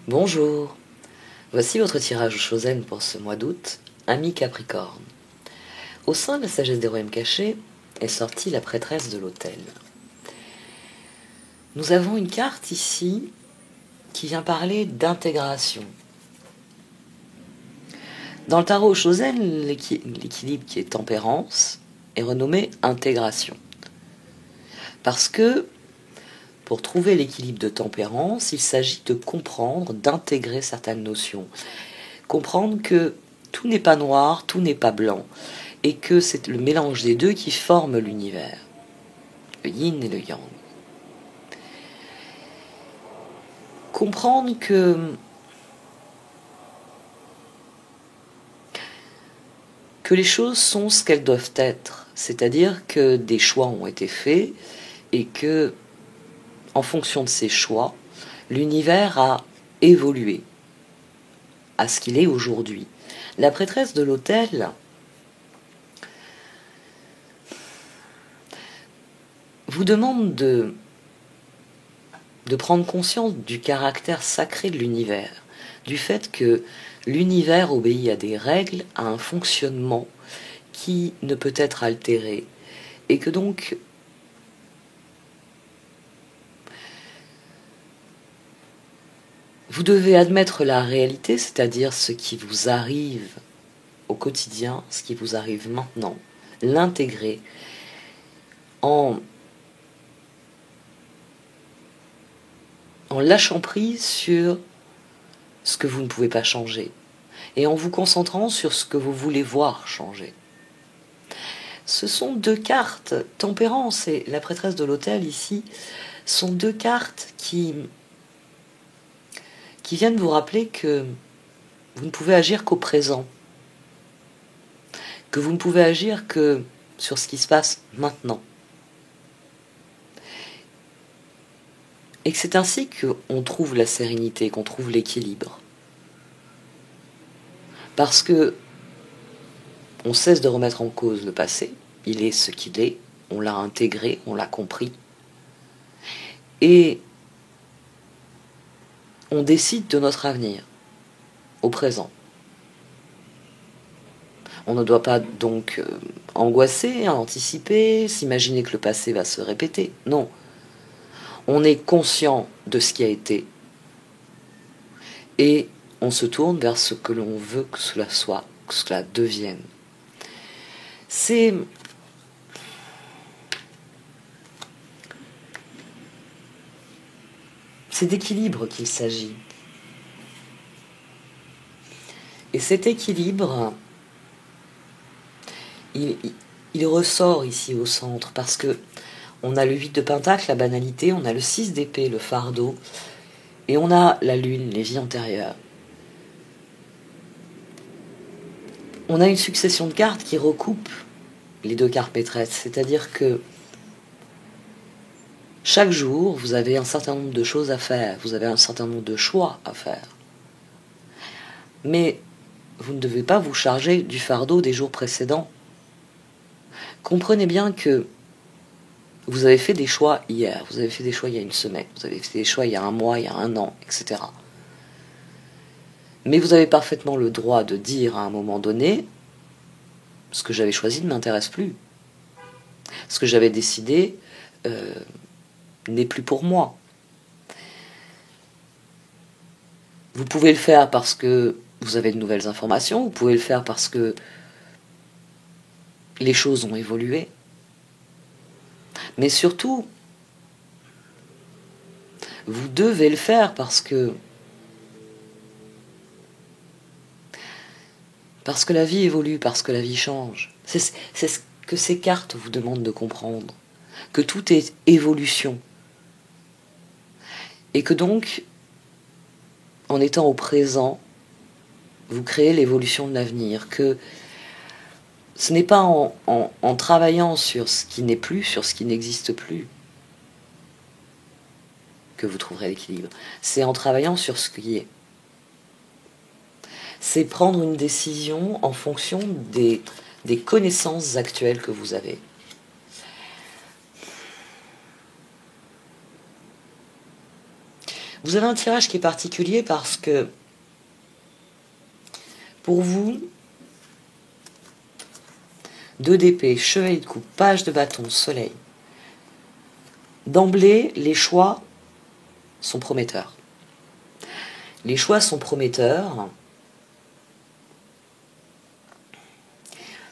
Bonjour, voici votre tirage Chosen pour ce mois d'août, ami Capricorne. Au sein de la sagesse des royaumes cachés est sortie la prêtresse de l'autel. Nous avons une carte ici qui vient parler d'intégration. Dans le tarot Chosen, l'équilibre qui est tempérance est renommé intégration. Parce que pour trouver l'équilibre de tempérance, il s'agit de comprendre, d'intégrer certaines notions. Comprendre que tout n'est pas noir, tout n'est pas blanc, et que c'est le mélange des deux qui forme l'univers, le yin et le yang. Comprendre que les choses sont ce qu'elles doivent être, c'est-à-dire que des choix ont été faits et que, en fonction de ces choix, l'univers a évolué à ce qu'il est aujourd'hui. La prêtresse de l'autel vous demande de prendre conscience du caractère sacré de l'univers, du fait que l'univers obéit à des règles, à un fonctionnement qui ne peut être altéré, et que donc vous devez admettre la réalité, c'est-à-dire ce qui vous arrive au quotidien, ce qui vous arrive maintenant, l'intégrer en lâchant prise sur ce que vous ne pouvez pas changer et en vous concentrant sur ce que vous voulez voir changer. Ce sont deux cartes, tempérance et la prêtresse de l'autel ici, sont deux cartes qui viennent vous rappeler que vous ne pouvez agir qu'au présent, que vous ne pouvez agir que sur ce qui se passe maintenant. Et que c'est ainsi qu'on trouve la sérénité, qu'on trouve l'équilibre. Parce que on cesse de remettre en cause le passé, il est ce qu'il est, on l'a intégré, on l'a compris. Et on décide de notre avenir, au présent. On ne doit pas donc angoisser, anticiper, s'imaginer que le passé va se répéter. Non. On est conscient de ce qui a été et on se tourne vers ce que l'on veut que cela soit, que cela devienne. C'est d'équilibre qu'il s'agit. Et cet équilibre, il ressort ici au centre parce que on a le 8 de Pentacle, la banalité, on a le 6 d'épée, le fardeau, et on a la lune, les vies antérieures. On a une succession de cartes qui recoupe les deux cartes maîtresses, c'est-à-dire que chaque jour, vous avez un certain nombre de choses à faire, vous avez un certain nombre de choix à faire. Mais vous ne devez pas vous charger du fardeau des jours précédents. Comprenez bien que vous avez fait des choix hier, vous avez fait des choix il y a une semaine, vous avez fait des choix il y a un mois, il y a un an, etc. Mais vous avez parfaitement le droit de dire à un moment donné, ce que j'avais choisi ne m'intéresse plus. Ce que j'avais décidé n'est plus pour moi. Vous pouvez le faire parce que vous avez de nouvelles informations, vous pouvez le faire parce que les choses ont évolué. Mais surtout, vous devez le faire parce que la vie évolue, parce que la vie change. C'est ce que ces cartes vous demandent de comprendre. Que tout est évolution. Et que donc, en étant au présent, vous créez l'évolution de l'avenir. Que ce n'est pas en travaillant sur ce qui n'est plus, sur ce qui n'existe plus, que vous trouverez l'équilibre. C'est en travaillant sur ce qui est. C'est prendre une décision en fonction des connaissances actuelles que vous avez. Vous avez un tirage qui est particulier parce que, pour vous, 2 d'épée, chevalier de coupe, page de bâton, soleil. D'emblée, les choix sont prometteurs. Les choix sont prometteurs,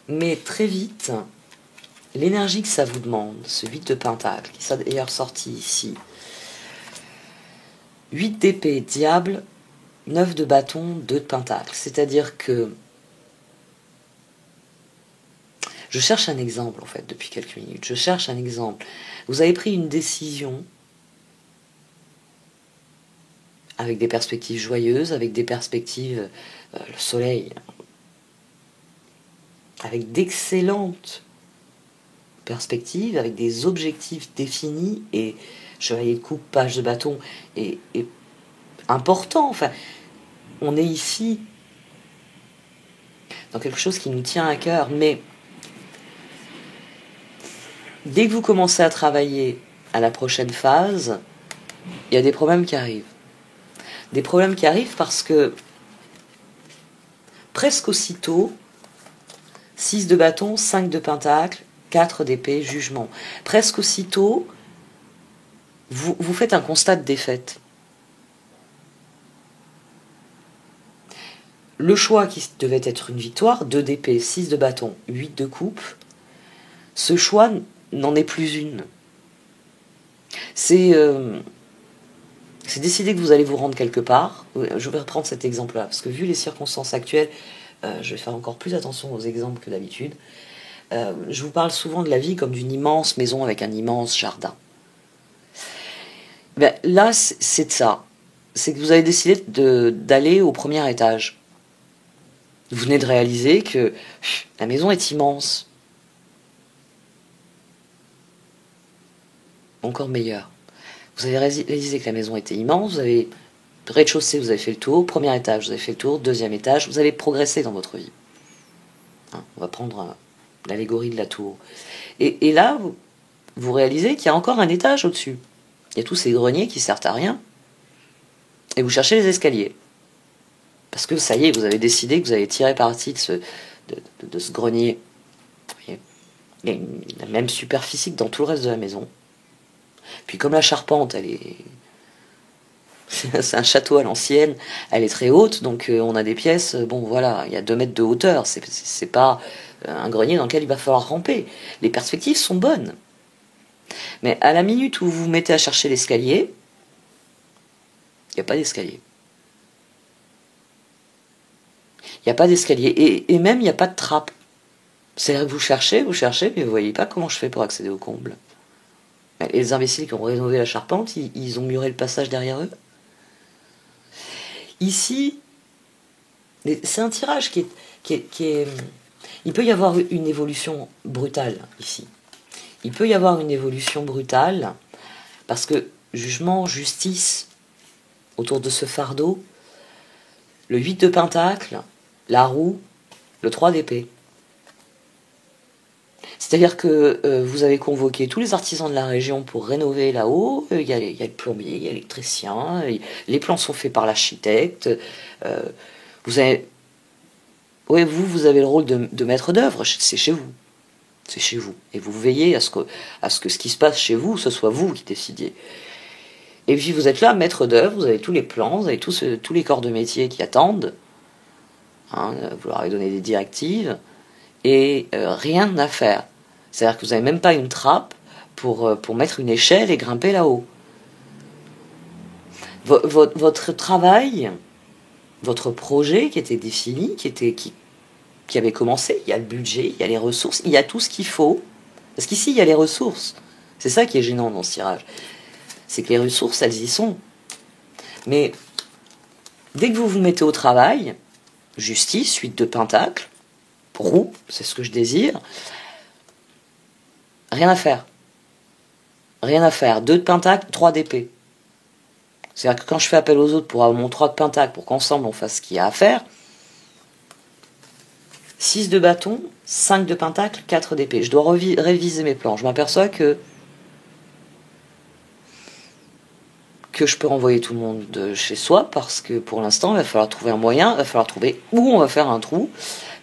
mais très vite, l'énergie que ça vous demande, ce 8 de pentacle, qui est d'ailleurs sorti ici, 8 d'épée, diable, 9 de bâton, 2 de pentacle. C'est-à-dire que je cherche un exemple, en fait, depuis quelques minutes. Je cherche un exemple. Vous avez pris une décision avec des perspectives joyeuses, avec des perspectives, le soleil, avec d'excellentes perspectives, avec des objectifs définis, et chevalier de coupe, page de bâton, est important. Enfin, on est ici dans quelque chose qui nous tient à cœur, mais dès que vous commencez à travailler à la prochaine phase, il y a des problèmes qui arrivent. Des problèmes qui arrivent parce que presque aussitôt, 6 de bâton, 5 de pentacle, 4 d'épée, jugement. Presque aussitôt, vous faites un constat de défaite. Le choix qui devait être une victoire, 2 d'épée, 6 de bâton, 8 de coupe, ce choix n'en est plus une. C'est décider que vous allez vous rendre quelque part. Je vais reprendre cet exemple-là, parce que vu les circonstances actuelles, je vais faire encore plus attention aux exemples que d'habitude. Je vous parle souvent de la vie comme d'une immense maison avec un immense jardin. Ben, là, c'est de ça. C'est que vous avez décidé d'aller au premier étage. Vous venez de réaliser que la maison est immense. Encore meilleur. Vous avez réalisé que la maison était immense, vous avez rez-de-chaussée, vous avez fait le tour, premier étage, vous avez fait le tour, deuxième étage, vous avez progressé dans votre vie. Hein, on va prendre l'allégorie de la tour. Et là, vous réalisez qu'il y a encore un étage au-dessus. Il y a tous ces greniers qui servent à rien. Et vous cherchez les escaliers. Parce que ça y est, vous avez décidé que vous allez tirer parti de ce grenier. Vous voyez, il y a la même superficie que dans tout le reste de la maison. Puis comme la charpente, c'est un château à l'ancienne, elle est très haute, donc on a des pièces, bon voilà, il y a 2 mètres de hauteur, c'est pas un grenier dans lequel il va falloir ramper. Les perspectives sont bonnes. Mais à la minute où vous vous mettez à chercher l'escalier, il n'y a pas d'escalier. Il n'y a pas d'escalier, et même il n'y a pas de trappe. C'est-à-dire que vous cherchez, mais vous voyez pas comment je fais pour accéder au comble. Et les imbéciles qui ont rénové la charpente, ils ont muré le passage derrière eux. Ici, c'est un tirage qui est... Il peut y avoir une évolution brutale, ici. Il peut y avoir une évolution brutale, parce que jugement, justice, autour de ce fardeau, le 8 de pentacle, la roue, le 3 d'épée. C'est-à-dire que vous avez convoqué tous les artisans de la région pour rénover là-haut. Il y a le plombier, il y a l'électricien, les plans sont faits par l'architecte. Vous avez le rôle de maître d'œuvre, c'est chez vous. C'est chez vous. Et vous veillez à ce que ce qui se passe chez vous, ce soit vous qui décidiez. Et puis vous êtes là, maître d'œuvre, vous avez tous les plans, vous avez tous les corps de métier qui attendent. Hein, vous leur avez donné des directives. Et rien à faire. C'est-à-dire que vous n'avez même pas une trappe pour mettre une échelle et grimper là-haut. Votre travail, votre projet qui était défini, qui avait commencé, il y a le budget, il y a les ressources, il y a tout ce qu'il faut. Parce qu'ici, il y a les ressources. C'est ça qui est gênant dans ce tirage. C'est que les ressources, elles y sont. Mais dès que vous vous mettez au travail, justice, 8 de pentacle, roue, c'est ce que je désire. Rien à faire. Rien à faire. 2 de pentacle, 3 d'épée. C'est-à-dire que quand je fais appel aux autres pour avoir mon 3 de pentacle, pour qu'ensemble on fasse ce qu'il y a à faire, 6 de bâton, 5 de pentacle, 4 d'épée. Je dois réviser mes plans. Je m'aperçois que que je peux renvoyer tout le monde de chez soi, parce que pour l'instant, il va falloir trouver un moyen, il va falloir trouver où on va faire un trou,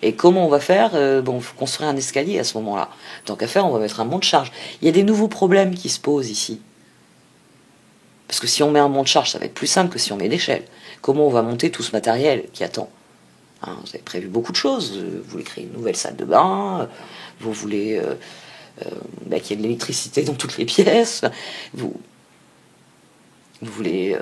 et comment on va faire. Bon, il faut construire un escalier à ce moment-là. Tant qu'à faire, on va mettre un monte-charge. Il y a des nouveaux problèmes qui se posent ici. Parce que si on met un monte-charge, ça va être plus simple que si on met l'échelle. Comment on va monter tout ce matériel qui attend? Hein, vous avez prévu beaucoup de choses. Vous voulez créer une nouvelle salle de bain, vous voulez qu'il y ait de l'électricité dans toutes les pièces, vous voulez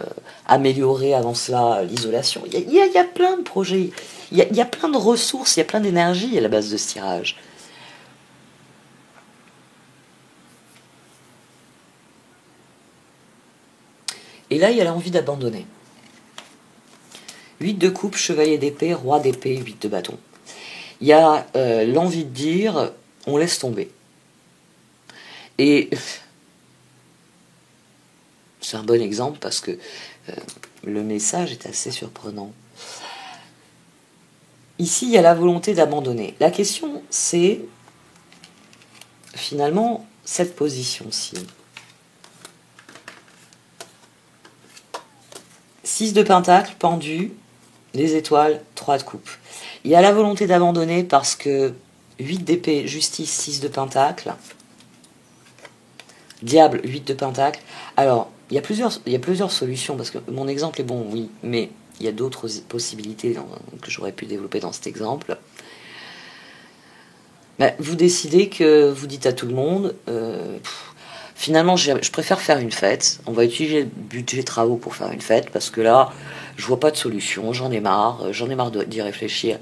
améliorer avant cela l'isolation. Il y a plein de projets, il y a plein de ressources, il y a plein d'énergie à la base de ce tirage. Et là, il y a l'envie d'abandonner. 8 de coupe, chevalier d'épée, roi d'épée, 8 de bâton. Il y a l'envie de dire, on laisse tomber. Et c'est un bon exemple parce que le message est assez surprenant. Ici, il y a la volonté d'abandonner. La question, c'est finalement cette position-ci. 6 de pentacle, pendu, les étoiles, 3 de coupe. Il y a la volonté d'abandonner parce que 8 d'épée, justice, 6 de pentacle, diable, 8 de pentacle. Alors, il y a plusieurs solutions, parce que mon exemple est bon, oui, mais il y a d'autres possibilités que j'aurais pu développer dans cet exemple. Ben, vous décidez que vous dites à tout le monde, finalement, je préfère faire une fête. On va utiliser le budget travaux pour faire une fête, parce que là, je vois pas de solution, j'en ai marre d'y réfléchir.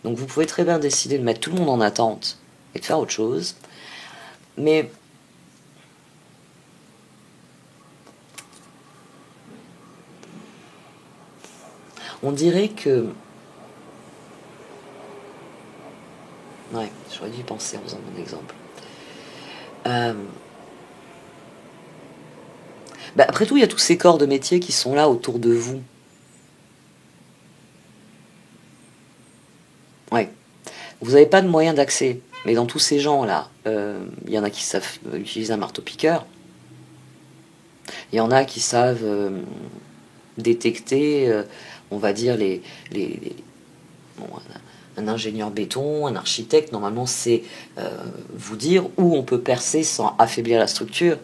Donc vous pouvez très bien décider de mettre tout le monde en attente et de faire autre chose. Mais on dirait que... Ouais, j'aurais dû y penser en faisant mon exemple. Après tout, il y a tous ces corps de métier qui sont là autour de vous. Ouais. Vous n'avez pas de moyen d'accès. Mais dans tous ces gens-là, il y en a qui savent utiliser un marteau-piqueur. Il y en a qui savent détecter, on va dire, bon, un ingénieur béton, un architecte, normalement, c'est vous dire où on peut percer sans affaiblir la structure,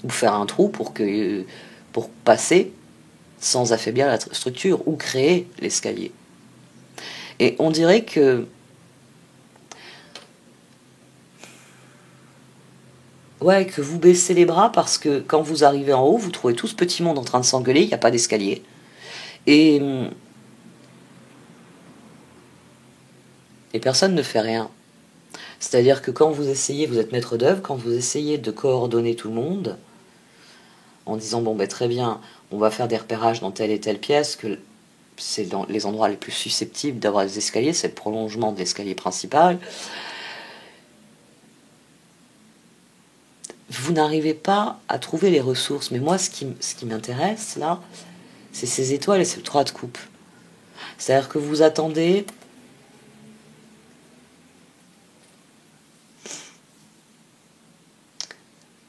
ou faire un trou pour passer sans affaiblir la structure, ou créer l'escalier. Et on dirait que que vous baissez les bras parce que quand vous arrivez en haut, vous trouvez tout ce petit monde en train de s'engueuler, il n'y a pas d'escalier. Et personne ne fait rien. C'est-à-dire que quand vous essayez, vous êtes maître d'œuvre, quand vous essayez de coordonner tout le monde, en disant, bon, très bien, on va faire des repérages dans telle et telle pièce, que c'est dans les endroits les plus susceptibles d'avoir des escaliers, c'est le prolongement de l'escalier principal. Vous n'arrivez pas à trouver les ressources. Mais moi, ce qui m'intéresse, là, c'est ces étoiles et ces 3 de coupe. C'est-à-dire que vous attendez...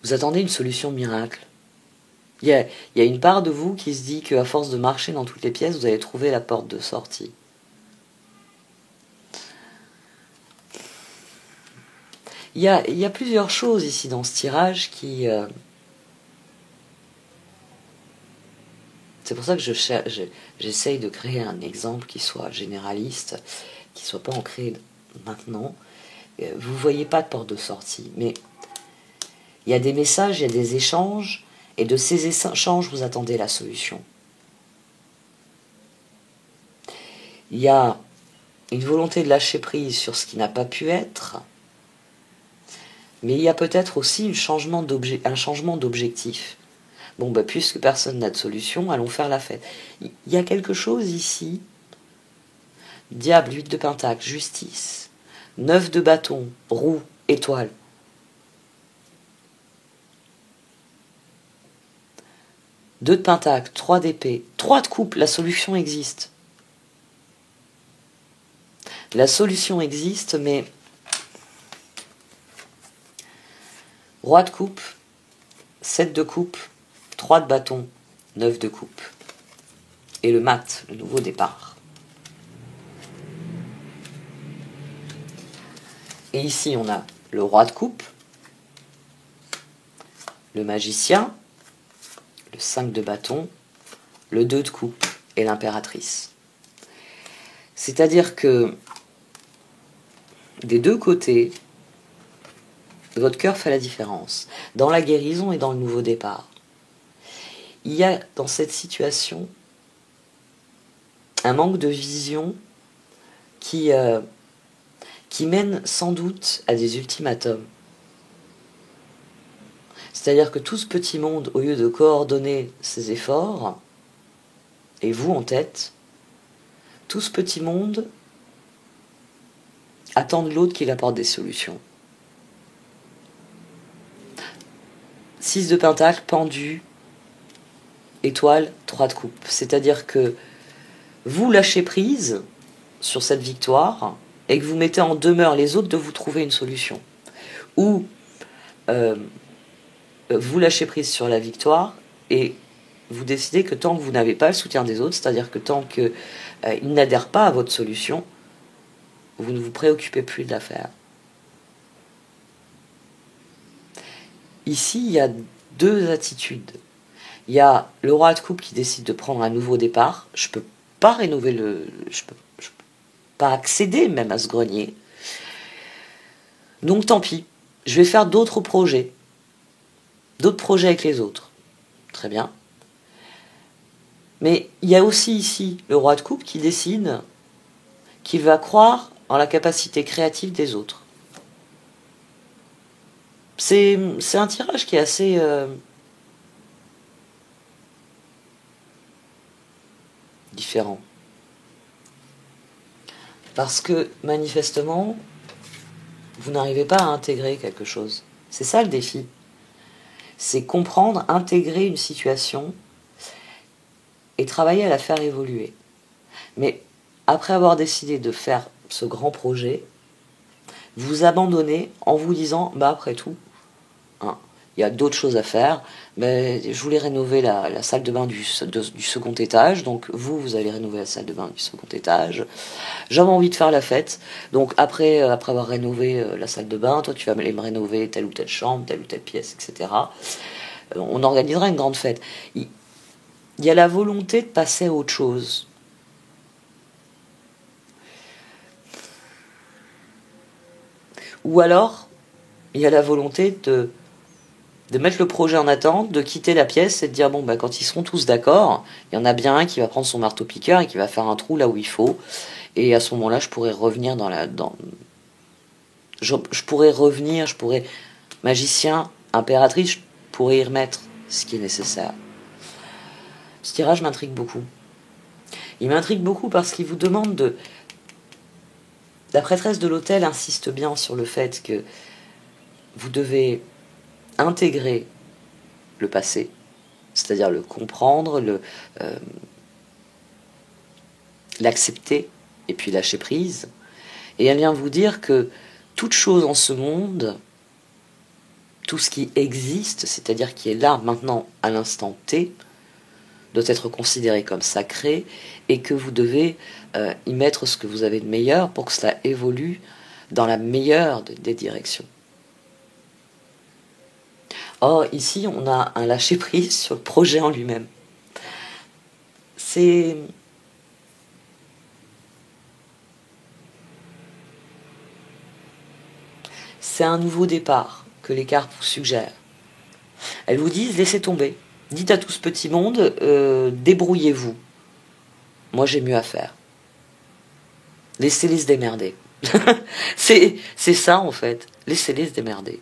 Vous attendez une solution miracle. Il y a une part de vous qui se dit qu'à force de marcher dans toutes les pièces, vous allez trouver la porte de sortie. Il y a plusieurs choses ici dans ce tirage qui... C'est pour ça que j'essaye de créer un exemple qui soit généraliste, qui ne soit pas ancré maintenant. Vous ne voyez pas de porte de sortie, mais il y a des messages, il y a des échanges, et de ces échanges, vous attendez la solution. Il y a une volonté de lâcher prise sur ce qui n'a pas pu être, mais il y a peut-être aussi un changement d'objectif. Bon, puisque personne n'a de solution, allons faire la fête. Il y a quelque chose ici. Diable, 8 de pentacle, justice. 9 de bâton, roue, étoile. 2 de pentacle, 3 d'épée, 3 de coupe, la solution existe. La solution existe, mais... Roi de coupe, 7 de coupe, 3 de bâton, 9 de coupe. Et le mat, le nouveau départ. Et ici, on a le roi de coupe, le magicien, le 5 de bâton, le 2 de coupe et l'impératrice. C'est-à-dire que des deux côtés, votre cœur fait la différence. Dans la guérison et dans le nouveau départ. Il y a dans cette situation un manque de vision qui mène sans doute à des ultimatums. C'est-à-dire que tout ce petit monde, au lieu de coordonner ses efforts, et vous en tête, tout ce petit monde attend de l'autre qu'il apporte des solutions. 6 de pentacle, pendu, étoile, 3 de coupe. C'est-à-dire que vous lâchez prise sur cette victoire et que vous mettez en demeure les autres de vous trouver une solution. Ou vous lâchez prise sur la victoire et vous décidez que tant que vous n'avez pas le soutien des autres, c'est-à-dire que tant qu'ils n'adhèrent pas à votre solution, vous ne vous préoccupez plus de l'affaire. Ici, il y a deux attitudes. Il y a le roi de coupe qui décide de prendre un nouveau départ. Je ne peux pas rénover je peux pas accéder même à ce grenier. Donc tant pis, je vais faire d'autres projets. D'autres projets avec les autres. Très bien. Mais il y a aussi ici le roi de coupe qui décide qu'il va croire en la capacité créative des autres. C'est un tirage qui est assez différent. Parce que manifestement, vous n'arrivez pas à intégrer quelque chose. C'est ça le défi. C'est comprendre, intégrer une situation et travailler à la faire évoluer. Mais après avoir décidé de faire ce grand projet, vous abandonnez en vous disant, après tout, hein, il y a d'autres choses à faire, mais je voulais rénover la salle de bain du second étage, donc vous allez rénover la salle de bain du second étage. J'avais envie de faire la fête, donc après avoir rénové la salle de bain, toi tu vas aller me rénover telle ou telle chambre, telle ou telle pièce, etc. On organisera une grande fête. Il y a la volonté de passer à autre chose. Ou alors, il y a la volonté de mettre le projet en attente, de quitter la pièce et de dire, quand ils seront tous d'accord, il y en a bien un qui va prendre son marteau-piqueur et qui va faire un trou là où il faut. Et à ce moment-là, je pourrais revenir je pourrais, magicien, impératrice, je pourrais y remettre ce qui est nécessaire. Ce tirage m'intrigue beaucoup. Il m'intrigue beaucoup parce qu'il vous demande de... La prêtresse de l'autel insiste bien sur le fait que vous devez intégrer le passé, c'est-à-dire le comprendre, l'accepter et puis lâcher prise. Et elle vient vous dire que toute chose en ce monde, tout ce qui existe, c'est-à-dire qui est là maintenant à l'instant T, doit être considéré comme sacré et que vous devez y mettre ce que vous avez de meilleur pour que cela évolue dans la meilleure des directions. Or, ici, on a un lâcher-prise sur le projet en lui-même. C'est un nouveau départ que les cartes vous suggèrent. Elles vous disent, laissez tomber. Dites à tout ce petit monde, débrouillez-vous. Moi, j'ai mieux à faire. Laissez-les se démerder. c'est ça, en fait. Laissez-les se démerder.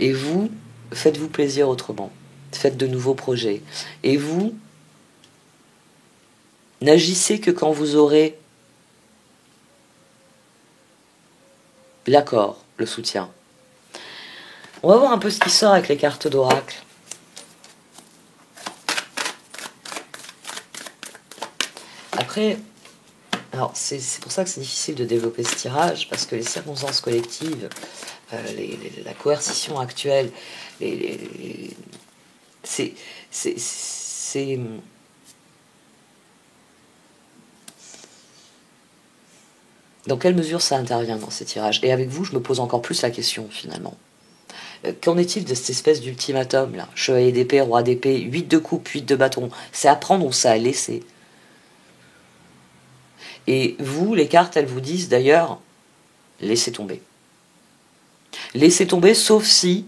Et vous, faites-vous plaisir autrement. Faites de nouveaux projets. Et vous, n'agissez que quand vous aurez l'accord, le soutien. On va voir un peu ce qui sort avec les cartes d'oracle. Après, alors c'est pour ça que c'est difficile de développer ce tirage, parce que les circonstances collectives, la coercition actuelle, C'est... C'est... Dans quelle mesure ça intervient dans ces tirages? Et avec vous, je me pose encore plus la question, finalement. Qu'en est-il de cette espèce d'ultimatum, là? Chevalier d'épée, roi d'épée, 8 de coupe, 8 de bâton. C'est à prendre ou c'est à laisser? Et vous, les cartes, elles vous disent d'ailleurs, laissez tomber. Laissez tomber, sauf si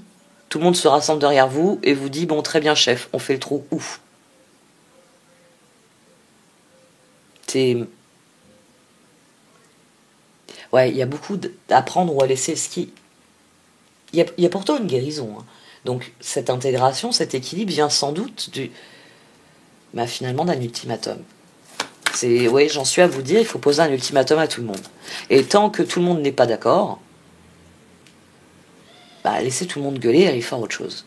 tout le monde se rassemble derrière vous et vous dit, bon, très bien, chef, on fait le trou, ouf. C'est... Ouais, il y a beaucoup à prendre ou à laisser. Il y a pourtant une guérison. Hein. Donc, cette intégration, cet équilibre vient sans doute finalement d'un ultimatum. Oui, j'en suis à vous dire, il faut poser un ultimatum à tout le monde. Et tant que tout le monde n'est pas d'accord, laissez tout le monde gueuler et aller faire autre chose.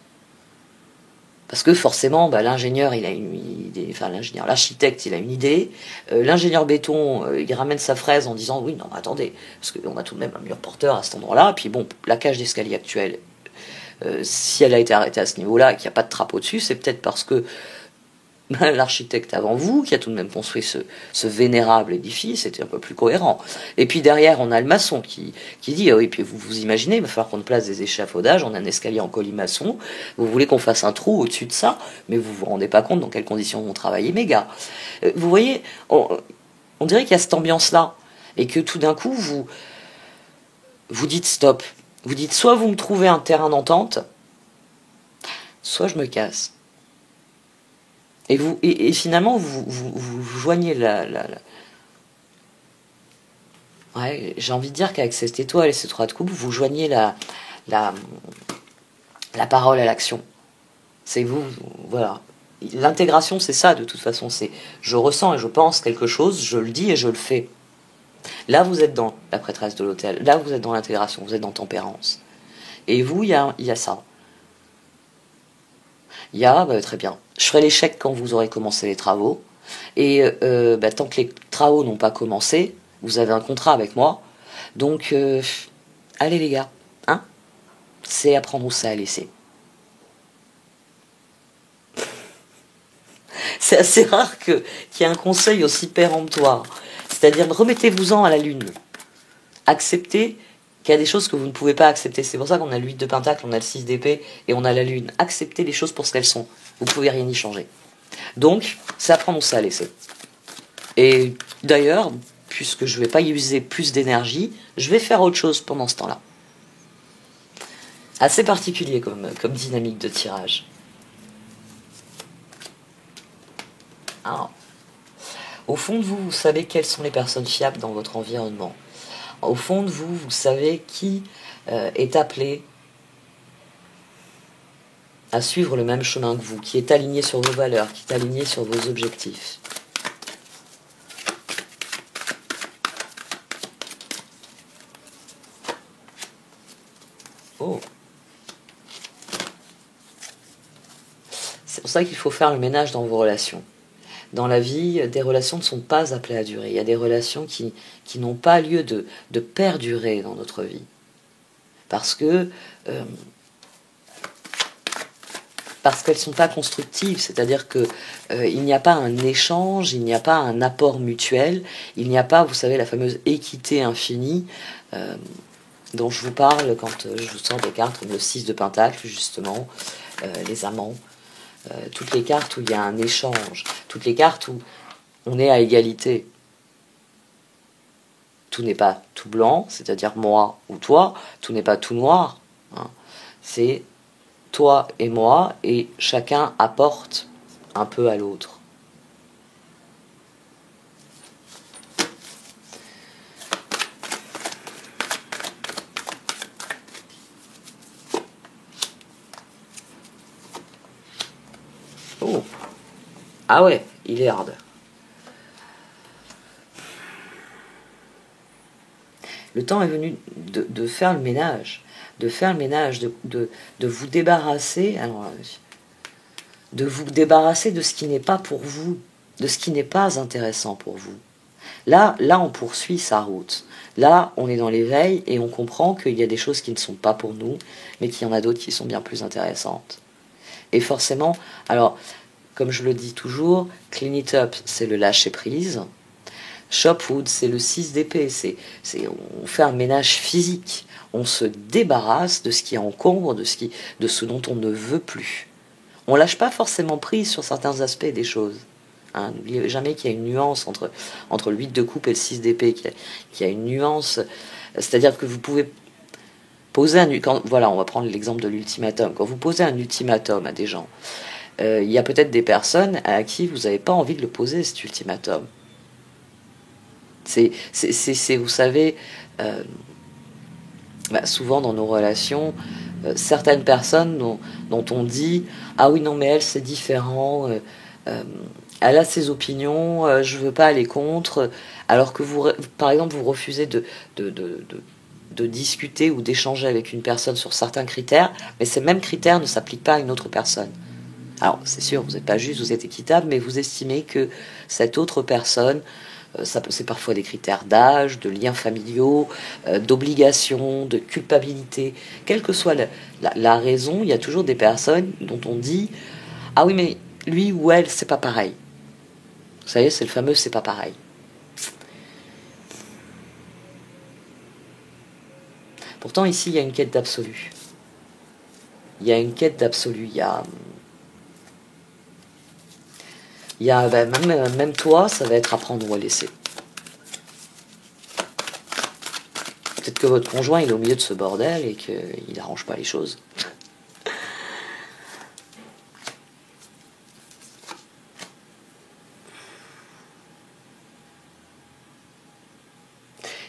Parce que forcément, l'ingénieur, il a une idée, enfin l'architecte, il a une idée. L'ingénieur béton, il ramène sa fraise en disant oui, non, attendez, parce qu'on a tout de même un mur porteur à cet endroit-là. Puis bon, la cage d'escalier actuelle, si elle a été arrêtée à ce niveau-là et qu'il n'y a pas de trappe au-dessus, c'est peut-être parce que l'architecte avant vous, qui a tout de même construit ce vénérable édifice, était un peu plus cohérent. Et puis derrière, on a le maçon qui dit, oui, puis vous imaginez, il va falloir qu'on place des échafaudages, on a un escalier en colimaçon, vous voulez qu'on fasse un trou au-dessus de ça, mais vous vous rendez pas compte dans quelles conditions vont travailler mes gars. Vous voyez, on dirait qu'il y a cette ambiance-là, et que tout d'un coup, vous dites stop. Vous dites, soit vous me trouvez un terrain d'entente, soit je me casse. Et finalement, vous joignez Ouais, j'ai envie de dire qu'avec cette étoile et ces 3 de coupe, vous joignez la parole à l'action. C'est vous, voilà. L'intégration, c'est ça, de toute façon. C'est je ressens et je pense quelque chose, je le dis et je le fais. Là, vous êtes dans la prêtresse de l'autel. Là, vous êtes dans l'intégration, vous êtes dans tempérance. Et vous, il y a ça. Il y a, très bien, je ferai l'échec quand vous aurez commencé les travaux. Et tant que les travaux n'ont pas commencé, vous avez un contrat avec moi. Donc, allez les gars, hein, c'est à prendre ou c'est à laisser. C'est assez rare qu'il y ait un conseil aussi péremptoire. C'est-à-dire, remettez-vous-en à la lune. Acceptez qu'il y a des choses que vous ne pouvez pas accepter. C'est pour ça qu'on a le 8 de pentacle, on a le 6 d'épée et on a la lune. Acceptez les choses pour ce qu'elles sont. Vous ne pouvez rien y changer. Donc, c'est à prendre ou c'est à laisser. Et d'ailleurs, puisque je ne vais pas y user plus d'énergie, je vais faire autre chose pendant ce temps-là. Assez particulier comme dynamique de tirage. Alors, au fond de vous, vous savez quelles sont les personnes fiables dans votre environnement. Au fond de vous, vous savez qui est appelé à suivre le même chemin que vous, qui est aligné sur vos valeurs, qui est aligné sur vos objectifs. Oh. C'est pour ça qu'il faut faire le ménage dans vos relations. Dans la vie, des relations ne sont pas appelées à durer. Il y a des relations qui n'ont pas lieu de perdurer dans notre vie. Parce qu'elles ne sont pas constructives. C'est-à-dire qu'il n'y a pas un échange, il n'y a pas un apport mutuel, il n'y a pas, vous savez, la fameuse équité infinie dont je vous parle quand je vous sors des cartes comme le 6 de pentacle, justement, les amants. Toutes les cartes où il y a un échange, toutes les cartes où on est à égalité. Tout n'est pas tout blanc, c'est-à-dire moi ou toi, tout n'est pas tout noir. Hein. C'est toi et moi, et chacun apporte un peu à l'autre. Oh. Ah ouais, il est hard. Le temps est venu de faire le ménage, de vous débarrasser, de vous débarrasser de ce qui n'est pas pour vous, de ce qui n'est pas intéressant pour vous. Là, on poursuit sa route. Là, on est dans l'éveil et on comprend qu'il y a des choses qui ne sont pas pour nous, mais qu'il y en a d'autres qui sont bien plus intéressantes. Et forcément, alors, comme je le dis toujours, clean it up, c'est le lâcher prise. Shopwood, c'est le 6 d'épée, on fait un ménage physique. On se débarrasse de ce qui encombre, de ce dont on ne veut plus. On lâche pas forcément prise sur certains aspects des choses. Hein, n'oubliez jamais qu'il y a une nuance entre le 8 de coupe et le 6 d'épée, qu'il y a une nuance, c'est-à-dire que vous pouvez poser voilà, on va prendre l'exemple de l'ultimatum. Quand vous posez un ultimatum à des gens, il y a peut-être des personnes à qui vous n'avez pas envie de le poser, cet ultimatum. Vous savez, souvent dans nos relations, certaines personnes dont on dit « Ah oui, non, mais elle, c'est différent, elle a ses opinions, je ne veux pas aller contre », alors que vous, par exemple, vous refusez de discuter ou d'échanger avec une personne sur certains critères, mais ces mêmes critères ne s'appliquent pas à une autre personne. Alors, c'est sûr, vous n'êtes pas juste, vous êtes équitable, mais vous estimez que cette autre personne, c'est parfois des critères d'âge, de liens familiaux, d'obligation, de culpabilité. Quelle que soit la raison, il y a toujours des personnes dont on dit « Ah oui, mais lui ou elle, c'est pas pareil. » Vous savez, c'est le fameux « c'est pas pareil ». Pourtant, ici, il y a une quête d'absolu. Il y a une quête d'absolu. Même toi, ça va être à prendre ou à laisser. Peut-être que votre conjoint, il est au milieu de ce bordel et qu'il n'arrange pas les choses.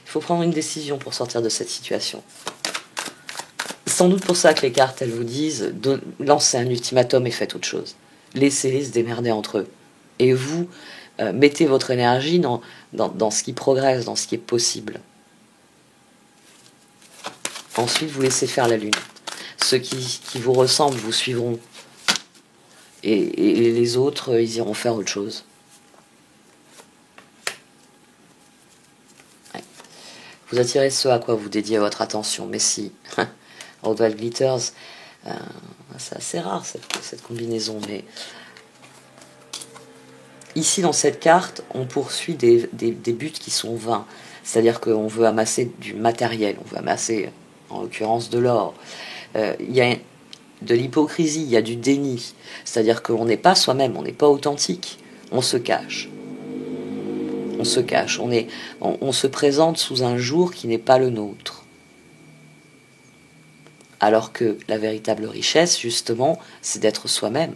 Il faut prendre une décision pour sortir de cette situation. Sans doute pour ça que les cartes, elles vous disent de lancer un ultimatum et faites autre chose. Laissez-les se démerder entre eux. Et vous, mettez votre énergie dans ce qui progresse, dans ce qui est possible. Ensuite, vous laissez faire la lune. Ceux qui vous ressemblent vous suivront. Et les autres, ils iront faire autre chose. Ouais. Vous attirez ce à quoi vous dédiez votre attention. Mais si, Oval Glitters, c'est assez rare cette combinaison, mais ici dans cette carte, on poursuit des buts qui sont vains. C'est-à-dire qu'on veut amasser du matériel, on veut amasser, en l'occurrence, de l'or. Il y a de l'hypocrisie, il y a du déni. C'est-à-dire qu'on n'est pas soi-même, on n'est pas authentique, on se cache. On se cache, on se présente sous un jour qui n'est pas le nôtre. Alors que la véritable richesse, justement, c'est d'être soi-même.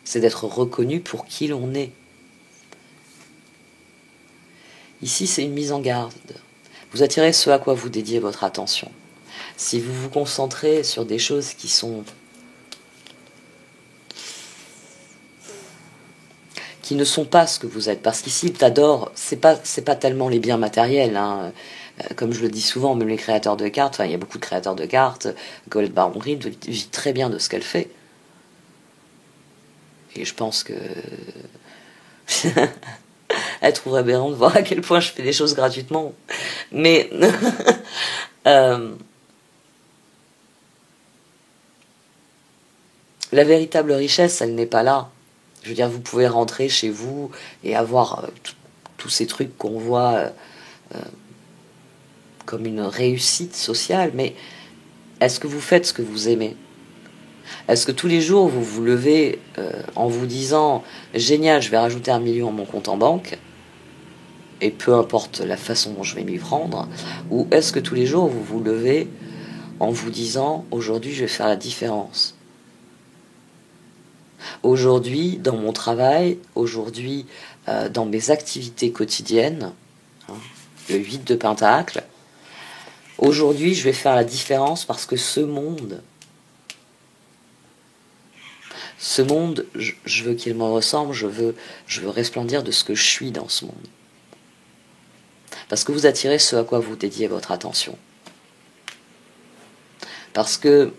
C'est d'être reconnu pour qui l'on est. Ici, c'est une mise en garde. Vous attirez ce à quoi vous dédiez votre attention. Si vous vous concentrez sur des choses qui ne sont pas ce que vous êtes, parce qu'ici, t'adores, c'est pas tellement les biens matériels, hein. Comme je le dis souvent, même les créateurs de cartes, il y a beaucoup de créateurs de cartes, Colette Baron-Reid vit très bien de ce qu'elle fait. Et je pense que elle trouverait bien de voir à quel point je fais des choses gratuitement. Mais la véritable richesse, elle n'est pas là. Je veux dire, vous pouvez rentrer chez vous et avoir tous ces trucs qu'on voit comme une réussite sociale, mais est-ce que vous faites ce que vous aimez? Est-ce que tous les jours vous vous levez en vous disant « Génial, je vais rajouter 1 million à mon compte en banque » et peu importe la façon dont je vais m'y prendre, ou est-ce que tous les jours vous vous levez en vous disant « Aujourd'hui, je vais faire la différence ». Aujourd'hui, dans mon travail, aujourd'hui, dans mes activités quotidiennes, hein, le 8 de Pentacle, aujourd'hui, je vais faire la différence parce que ce monde, je veux qu'il me ressemble, je veux resplendir de ce que je suis dans ce monde. Parce que vous attirez ce à quoi vous dédiez votre attention. Parce que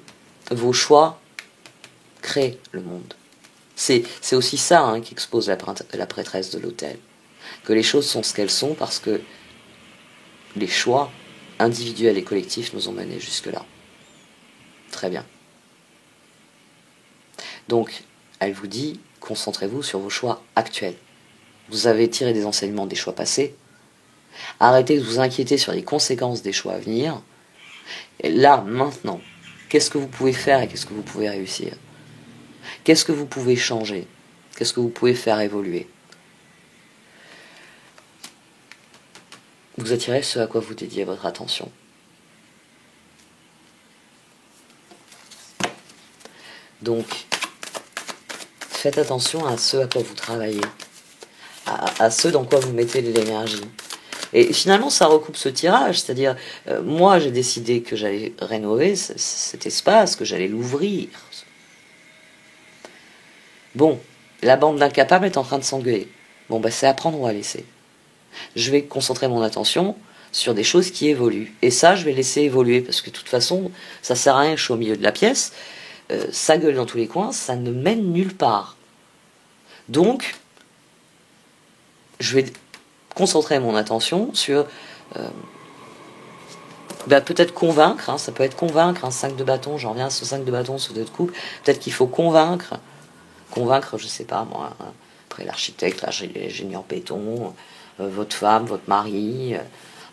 vos choix créent le monde. C'est aussi ça hein, qu'expose la prêtresse de l'autel. Que les choses sont ce qu'elles sont parce que les choix individuels et collectifs nous ont menés jusque-là. Très bien. Donc, elle vous dit, concentrez-vous sur vos choix actuels. Vous avez tiré des enseignements des choix passés. Arrêtez de vous inquiéter sur les conséquences des choix à venir. Et là, maintenant, qu'est-ce que vous pouvez faire et qu'est-ce que vous pouvez réussir? Qu'est-ce que vous pouvez changer? Qu'est-ce que vous pouvez faire évoluer? Vous attirez ce à quoi vous dédiez votre attention. Donc, faites attention à ce à quoi vous travaillez, à ce dans quoi vous mettez de l'énergie. Et finalement, ça recoupe ce tirage, c'est-à-dire, moi, j'ai décidé que j'allais rénover cet espace, que j'allais l'ouvrir. Bon, la bande d'incapables est en train de s'engueuler. Bon, bah, c'est à prendre ou à laisser. Je vais concentrer mon attention sur des choses qui évoluent. Et ça, je vais laisser évoluer, parce que de toute façon, ça sert à rien, je suis au milieu de la pièce, ça gueule dans tous les coins, ça ne mène nulle part. Donc, je vais concentrer mon attention sur peut-être convaincre, hein, ça peut être convaincre, un 5 de bâton, j'en reviens à ce 5 de bâton, ce 2 de coupe, peut-être qu'il faut convaincre, je sais pas moi, après l'architecte, l'ingénieur béton, votre femme, votre mari,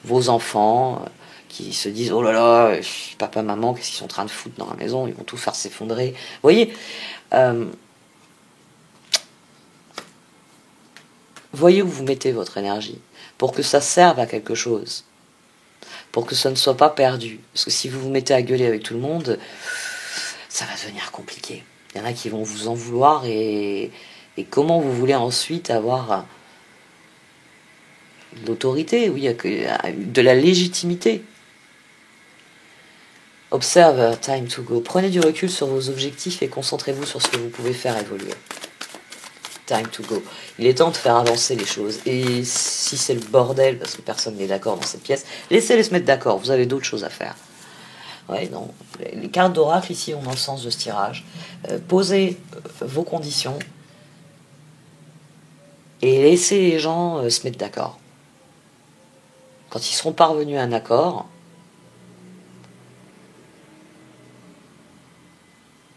vos enfants, qui se disent oh là là, papa, maman, qu'est-ce qu'ils sont en train de foutre dans la maison, ils vont tout faire s'effondrer. Vous voyez, voyez où vous mettez votre énergie, pour que ça serve à quelque chose, pour que ça ne soit pas perdu. Parce que si vous vous mettez à gueuler avec tout le monde, ça va devenir compliqué. Il y en a qui vont vous en vouloir et comment vous voulez ensuite avoir de l'autorité, oui, de la légitimité. Observe, time to go. Prenez du recul sur vos objectifs et concentrez-vous sur ce que vous pouvez faire évoluer. Time to go. Il est temps de faire avancer les choses. Et si c'est le bordel, parce que personne n'est d'accord dans cette pièce, laissez-les se mettre d'accord. Vous avez d'autres choses à faire. Ouais, non. Les cartes d'oracle ici ont dans le sens de ce tirage. Posez vos conditions et laissez les gens se mettre d'accord. Quand ils seront parvenus à un accord,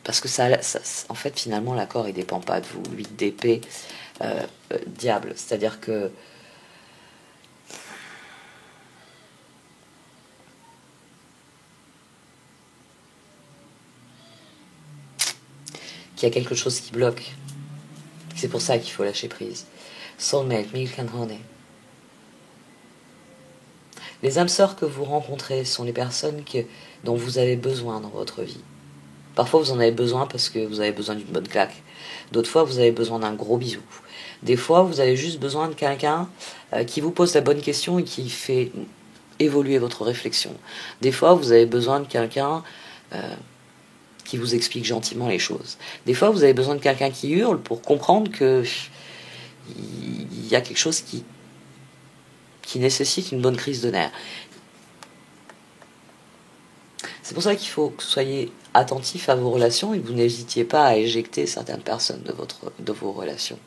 parce que en fait, finalement, l'accord, il dépend pas de vous. 8 d'épée, diable. C'est-à-dire que qu'il y a quelque chose qui bloque. C'est pour ça qu'il faut lâcher prise. Soulmate, milk and honey. Les âmes sœurs que vous rencontrez sont les personnes dont vous avez besoin dans votre vie. Parfois, vous en avez besoin parce que vous avez besoin d'une bonne claque. D'autres fois, vous avez besoin d'un gros bisou. Des fois, vous avez juste besoin de quelqu'un qui vous pose la bonne question et qui fait évoluer votre réflexion. Des fois, vous avez besoin de quelqu'un qui vous explique gentiment les choses. Des fois, vous avez besoin de quelqu'un qui hurle pour comprendre que il y a quelque chose qui nécessite une bonne crise de nerfs. C'est pour ça qu'il faut que vous soyez attentif à vos relations et que vous n'hésitiez pas à éjecter certaines personnes de vos relations.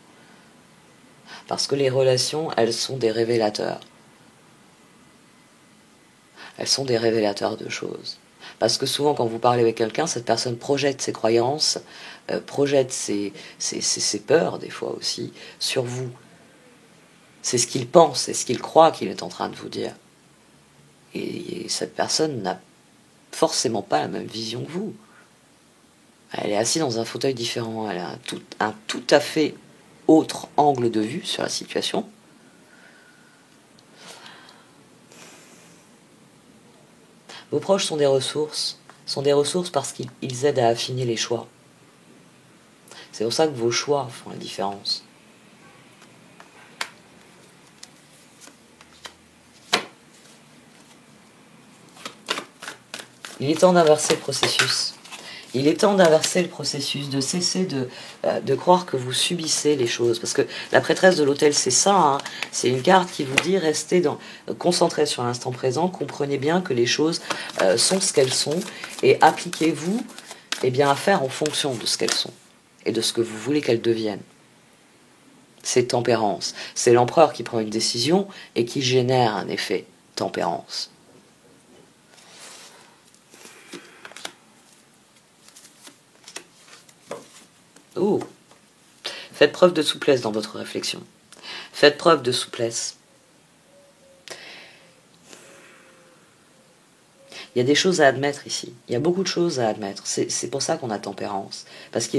Parce que les relations, elles sont des révélateurs. Elles sont des révélateurs de choses. Parce que souvent, quand vous parlez avec quelqu'un, cette personne projette ses croyances, projette ses peurs, des fois aussi, sur vous. C'est ce qu'il pense, c'est ce qu'il croit qu'il est en train de vous dire. Et cette personne n'a forcément pas la même vision que vous. Elle est assise dans un fauteuil différent, elle a un tout à fait autre angle de vue sur la situation. Vos proches sont des ressources parce qu'ils aident à affiner les choix. C'est pour ça que vos choix font la différence. Il est temps d'inverser le processus. Il est temps d'inverser le processus, de cesser de croire que vous subissez les choses. Parce que la prêtresse de l'autel, c'est ça. Hein. C'est une carte qui vous dit restez concentrez sur l'instant présent, comprenez bien que les choses sont ce qu'elles sont et appliquez-vous à faire en fonction de ce qu'elles sont et de ce que vous voulez qu'elles deviennent. C'est tempérance. C'est l'empereur qui prend une décision et qui génère un effet tempérance. Oh, faites preuve de souplesse dans votre réflexion. Faites preuve de souplesse. Il y a des choses à admettre ici. Il y a beaucoup de choses à admettre. C'est pour ça qu'on a tempérance. Parce que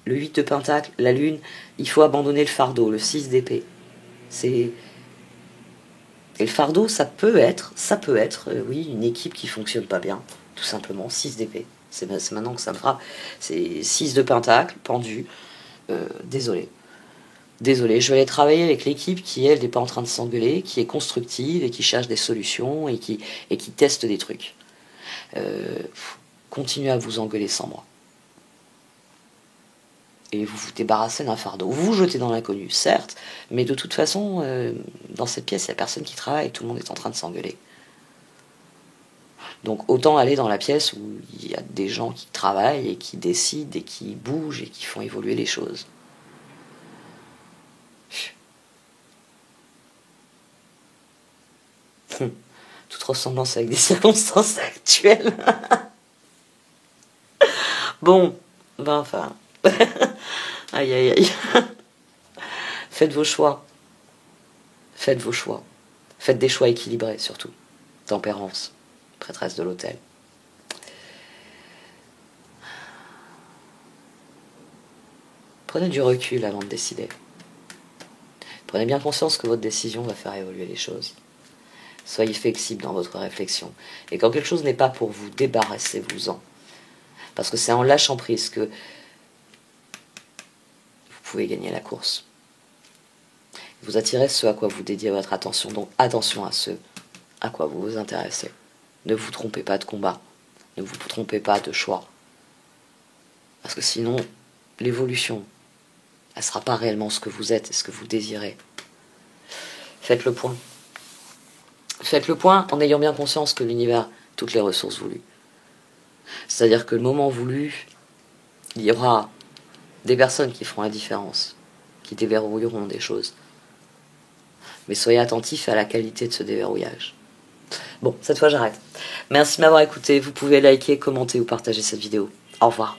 le 8 de pentacle, la lune, il faut abandonner le fardeau, le 6 d'épée. Et le fardeau, ça peut être, oui, une équipe qui fonctionne pas bien, tout simplement, 6 d'épée. C'est maintenant que ça me frappe. C'est 6 de pentacle, pendu. Désolé. Désolé, je vais aller travailler avec l'équipe qui, elle, n'est pas en train de s'engueuler, qui est constructive et qui cherche des solutions et qui teste des trucs. Continuez à vous engueuler sans moi. Et vous vous débarrassez d'un fardeau. Vous vous jetez dans l'inconnu, certes, mais de toute façon, dans cette pièce, il n'y a personne qui travaille, tout le monde est en train de s'engueuler. Donc autant aller dans la pièce où il y a des gens qui travaillent et qui décident et qui bougent et qui font évoluer les choses. Toute ressemblance avec des circonstances actuelles. Bon, ben enfin. Aïe aïe aïe. Faites vos choix. Faites vos choix. Faites des choix équilibrés surtout. Tempérance, prêtresse de l'autel. Prenez du recul avant de décider. Prenez bien conscience que votre décision va faire évoluer les choses. Soyez flexible dans votre réflexion. Et quand quelque chose n'est pas pour vous, débarrassez-vous-en. Parce que c'est en lâchant prise que vous pouvez gagner la course. Vous attirez ce à quoi vous dédiez votre attention. Donc attention à ce à quoi vous vous intéressez. Ne vous trompez pas de combat. Ne vous trompez pas de choix. Parce que sinon, l'évolution, elle ne sera pas réellement ce que vous êtes et ce que vous désirez. Faites le point. Faites le point en ayant bien conscience que l'univers a toutes les ressources voulues. C'est-à-dire que le moment voulu, il y aura des personnes qui feront la différence, qui déverrouilleront des choses. Mais soyez attentifs à la qualité de ce déverrouillage. Bon, cette fois j'arrête. Merci de m'avoir écouté. Vous pouvez liker, commenter ou partager cette vidéo. Au revoir.